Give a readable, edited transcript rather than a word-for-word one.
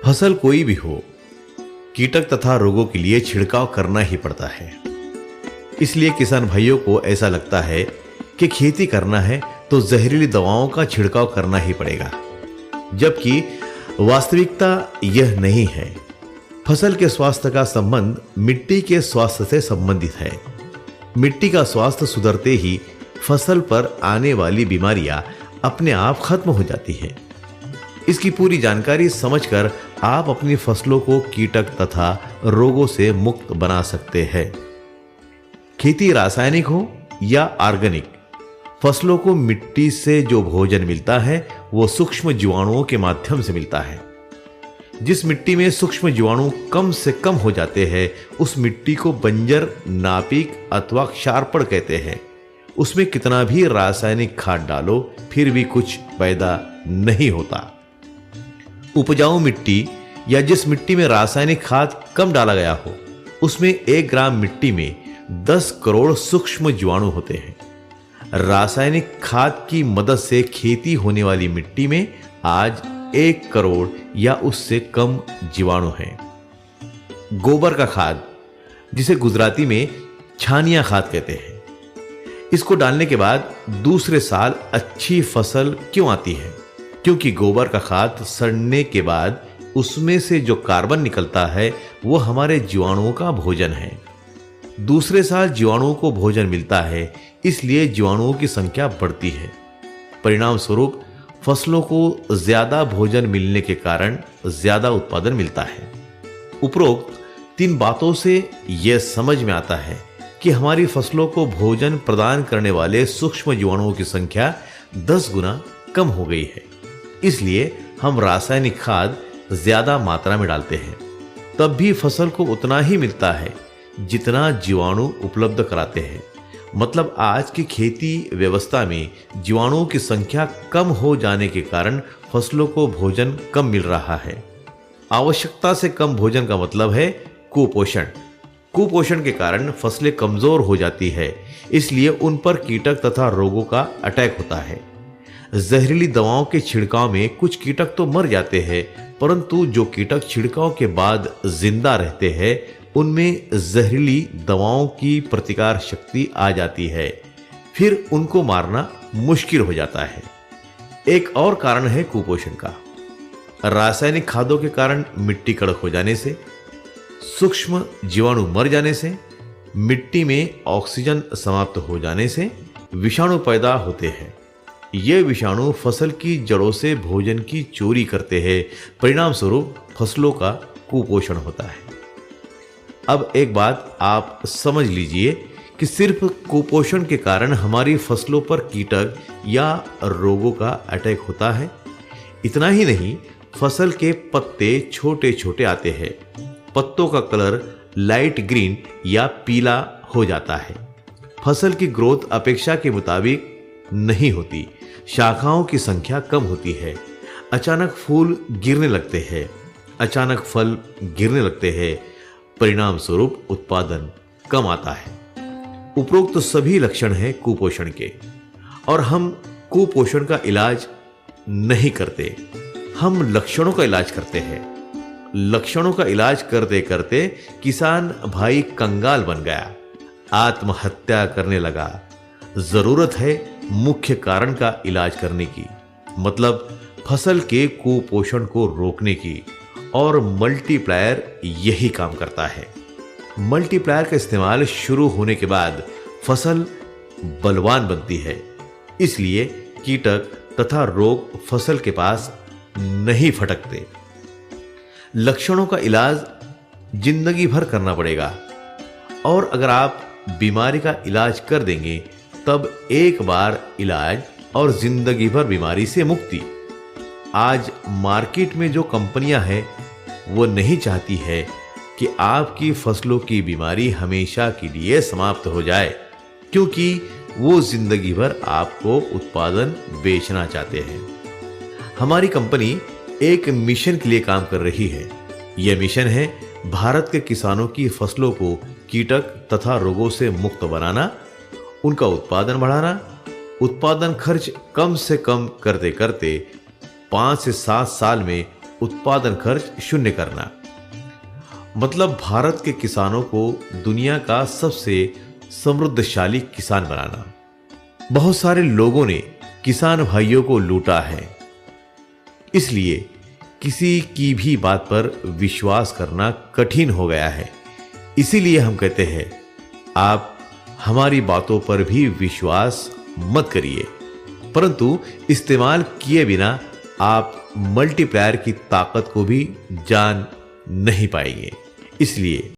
फसल कोई भी हो, कीटक तथा रोगों के लिए छिड़काव करना ही पड़ता है। इसलिए किसान भाइयों को ऐसा लगता है कि खेती करना है तो जहरीली दवाओं का छिड़काव करना ही पड़ेगा, जबकि वास्तविकता यह नहीं है। फसल के स्वास्थ्य का संबंध मिट्टी के स्वास्थ्य से संबंधित है। मिट्टी का स्वास्थ्य सुधरते ही फसल पर आने वाली बीमारियां अपने आप खत्म हो जाती हैं। इसकी पूरी जानकारी समझकर आप अपनी फसलों को कीटक तथा रोगों से मुक्त बना सकते हैं। खेती रासायनिक हो या ऑर्गेनिक, फसलों को मिट्टी से जो भोजन मिलता है वो सूक्ष्म जीवाणुओं के माध्यम से मिलता है। जिस मिट्टी में सूक्ष्म जीवाणु कम से कम हो जाते हैं उस मिट्टी को बंजर, नापीक अथवा क्षारपण कहते हैं। उसमें कितना भी रासायनिक खाद डालो फिर भी कुछ पैदा नहीं होता। उपजाऊ मिट्टी या जिस मिट्टी में रासायनिक खाद कम डाला गया हो उसमें 1 ग्राम मिट्टी में 10 करोड़ सूक्ष्म जीवाणु होते हैं। रासायनिक खाद की मदद से खेती होने वाली मिट्टी में आज 1 करोड़ या उससे कम जीवाणु हैं। गोबर का खाद, जिसे गुजराती में छानिया खाद कहते हैं, इसको डालने के बाद दूसरे साल अच्छी फसल क्यों आती है? क्योंकि गोबर का खाद सड़ने के बाद उसमें से जो कार्बन निकलता है वो हमारे जीवाणुओं का भोजन है। दूसरे साल जीवाणुओं को भोजन मिलता है, इसलिए जीवाणुओं की संख्या बढ़ती है। परिणाम स्वरूप फसलों को ज्यादा भोजन मिलने के कारण ज्यादा उत्पादन मिलता है। उपरोक्त 3 बातों से यह समझ में आता है कि हमारी फसलों को भोजन प्रदान करने वाले सूक्ष्म जीवाणुओं की संख्या 10 गुना कम हो गई है। इसलिए हम रासायनिक खाद ज्यादा मात्रा में डालते हैं, तब भी फसल को उतना ही मिलता है जितना जीवाणु उपलब्ध कराते हैं। मतलब आज की खेती व्यवस्था में जीवाणुओं की संख्या कम हो जाने के कारण फसलों को भोजन कम मिल रहा है। आवश्यकता से कम भोजन का मतलब है कुपोषण। कुपोषण के कारण फसलें कमजोर हो जाती है, इसलिए उन पर कीटक तथा रोगों का अटैक होता है। जहरीली दवाओं के छिड़काव में कुछ कीटक तो मर जाते हैं, परंतु जो कीटक छिड़काव के बाद जिंदा रहते हैं उनमें जहरीली दवाओं की प्रतिकार शक्ति आ जाती है, फिर उनको मारना मुश्किल हो जाता है। एक और कारण है कुपोषण का। रासायनिक खादों के कारण मिट्टी कड़क हो जाने से, सूक्ष्म जीवाणु मर जाने से, मिट्टी में ऑक्सीजन समाप्त हो जाने से विषाणु पैदा होते हैं। ये विषाणु फसल की जड़ों से भोजन की चोरी करते हैं। परिणाम स्वरूप फसलों का कुपोषण होता है। अब एक बात आप समझ लीजिए कि सिर्फ कुपोषण के कारण हमारी फसलों पर कीटक या रोगों का अटैक होता है। इतना ही नहीं, फसल के पत्ते छोटे छोटे आते हैं, पत्तों का कलर लाइट ग्रीन या पीला हो जाता है, फसल की ग्रोथ अपेक्षा के मुताबिक नहीं होती, शाखाओं की संख्या कम होती है, अचानक फूल गिरने लगते हैं, अचानक फल गिरने लगते हैं। परिणाम स्वरूप उत्पादन कम आता है। उपरोक्त तो सभी लक्षण हैं कुपोषण के, और हम कुपोषण का इलाज नहीं करते, हम लक्षणों का इलाज करते हैं। लक्षणों का इलाज करते करते किसान भाई कंगाल बन गया, आत्महत्या करने लगा। जरूरत है मुख्य कारण का इलाज करने की, मतलब फसल के कुपोषण को रोकने की, और मल्टीप्लायर यही काम करता है। मल्टीप्लायर का इस्तेमाल शुरू होने के बाद फसल बलवान बनती है, इसलिए कीटक तथा रोग फसल के पास नहीं फटकते। लक्षणों का इलाज जिंदगी भर करना पड़ेगा, और अगर आप बीमारी का इलाज कर देंगे तब एक बार इलाज और जिंदगी भर बीमारी से मुक्ति। आज मार्केट में जो कंपनियां हैं वो नहीं चाहती है कि आपकी फसलों की बीमारी हमेशा के लिए समाप्त हो जाए, क्योंकि वो जिंदगी भर आपको उत्पादन बेचना चाहते हैं। हमारी कंपनी एक मिशन के लिए काम कर रही है। यह मिशन है भारत के किसानों की फसलों को कीटक तथा रोगों से मुक्त बनाना, उनका उत्पादन बढ़ाना, उत्पादन खर्च कम से कम करते करते 5 से 7 साल में उत्पादन खर्च शून्य करना। मतलब भारत के किसानों को दुनिया का सबसे समृद्धशाली किसान बनाना। बहुत सारे लोगों ने किसान भाइयों को लूटा है, इसलिए किसी की भी बात पर विश्वास करना कठिन हो गया है। इसीलिए हम कहते हैं, आप हमारी बातों पर भी विश्वास मत करिए, परंतु इस्तेमाल किए बिना आप मल्टीप्लायर की ताकत को भी जान नहीं पाएंगे। इसलिए